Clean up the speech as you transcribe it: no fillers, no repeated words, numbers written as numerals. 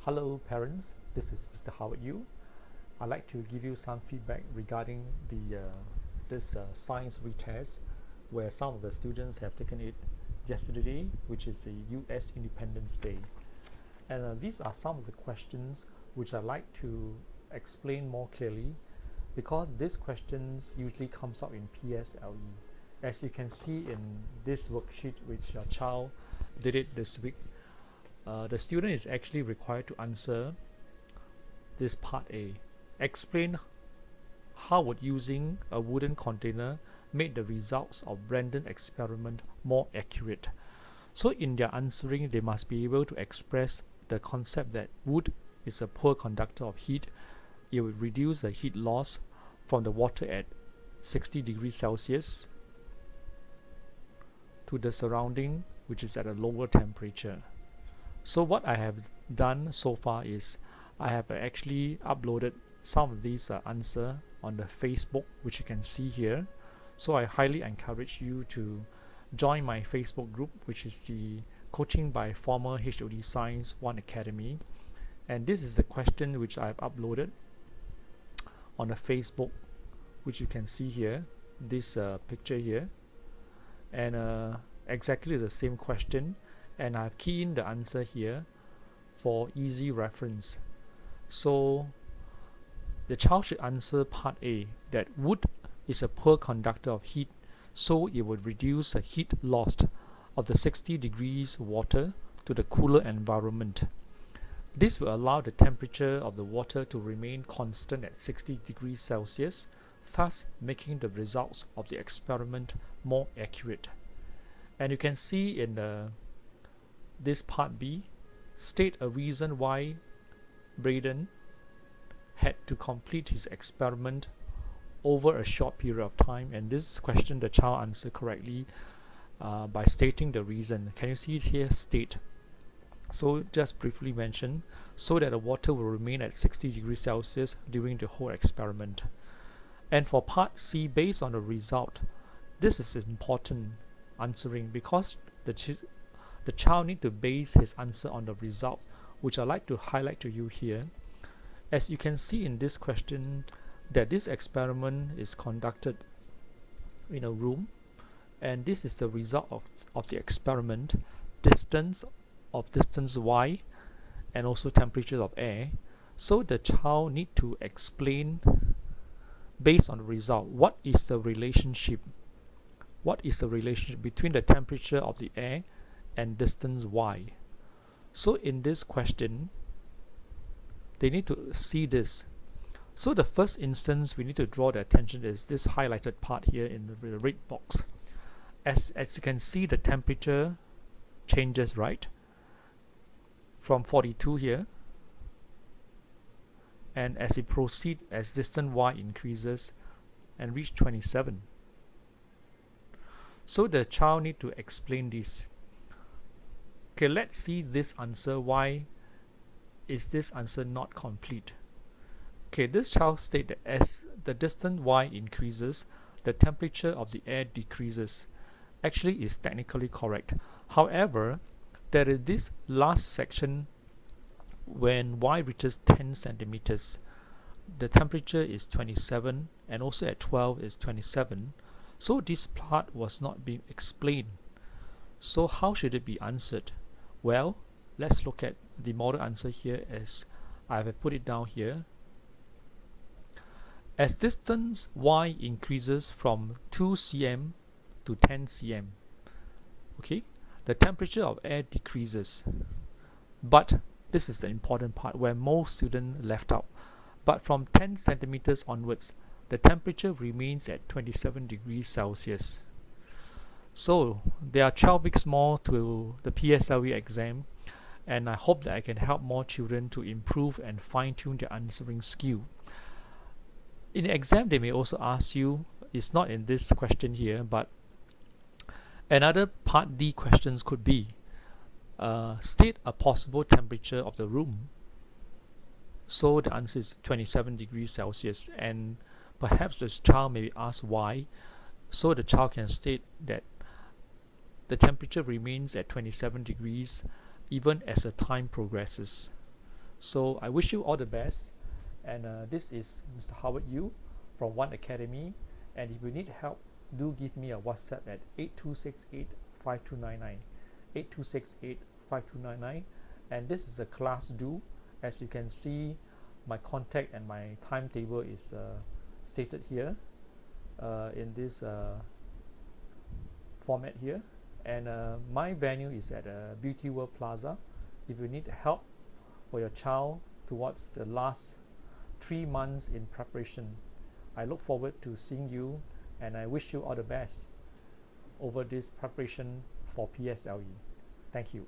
Hello parents, this is Mr. Howard Yu. I'd like to give you some feedback regarding this science retest where some of the students have taken it yesterday, which is the US Independence Day. And these are some of the questions which I'd like to explain more clearly because these questions usually comes up in PSLE. As you can see in this worksheet which your child did it this week, the student is actually required to answer this part A. Explain how would using a wooden container made the results of Brayden experiment more accurate. So in their answering, they must be able to express the concept that wood is a poor conductor of heat. It would reduce the heat loss from the water at 60 degrees Celsius to the surrounding, which is at a lower temperature. So what I have done so far is I have actually uploaded some of these answers on the Facebook, which you can see here. So I highly encourage you to join my Facebook group, which is the Coaching by Former HOD Science 1 Academy. And this is the question which I have uploaded on the Facebook, which you can see here, this picture here. And exactly the same question. And I've keyed in the answer here for easy reference. So the child should answer part A, that wood is a poor conductor of heat, so it would reduce the heat lost of the 60 degrees water to the cooler environment. This will allow the temperature of the water to remain constant at 60 degrees Celsius, thus making the results of the experiment more accurate. And you can see in this part B, state a reason why Brayden had to complete his experiment over a short period of time. And this question the child answered correctly by stating the reason. Can you see it here? State. So just briefly mention, so that the water will remain at 60 degrees Celsius during the whole experiment. And for part C, based on the result, this is important answering because the child need to base his answer on the result, which I like to highlight to you here. As you can see in this question, that this experiment is conducted in a room, and this is the result of the experiment, distance y, and also temperature of air. So the child need to explain based on the result, what is the relationship between the temperature of the air and distance y. So in this question, they need to see this. So the first instance we need to draw the attention is this highlighted part here in the red box. As you can see, the temperature changes, right? From 42 here, and as it proceeds, as distance y increases and reach 27. So the child need to explain this. Okay, let's see this answer. Why is this answer not complete? Okay, this child state that as the distance y increases, the temperature of the air decreases. Actually, is technically correct. However, there is this last section when y reaches 10 centimeters. The temperature is 27, and also at 12 is 27. So this part was not being explained. So how should it be answered? Well, let's look at the model answer here as I have put it down here. As distance y increases from 2 cm to 10 cm, okay, the temperature of air decreases. But this is the important part where most students left out. But from 10 centimeters onwards, the temperature remains at 27 degrees Celsius. So there are 12 weeks more to the PSLE exam, and I hope that I can help more children to improve and fine-tune their answering skill. In the exam, they may also ask you, it's not in this question here, but another part D questions could be, state a possible temperature of the room. So the answer is 27 degrees Celsius, and perhaps this child may be asked why. So the child can state that the temperature remains at 27 degrees even as the time progresses. So I wish you all the best, and this is Mr. Howard Yu from One Academy, and if you need help, do give me a WhatsApp at 8268-5299, 8268-5299, and this is a class due. As you can see, my contact and my timetable is stated here in this format here, and my venue is at Beauty World Plaza. If you need help for your child towards the last 3 months in preparation, I look forward to seeing you, and I wish you all the best over this preparation for PSLE. Thank you.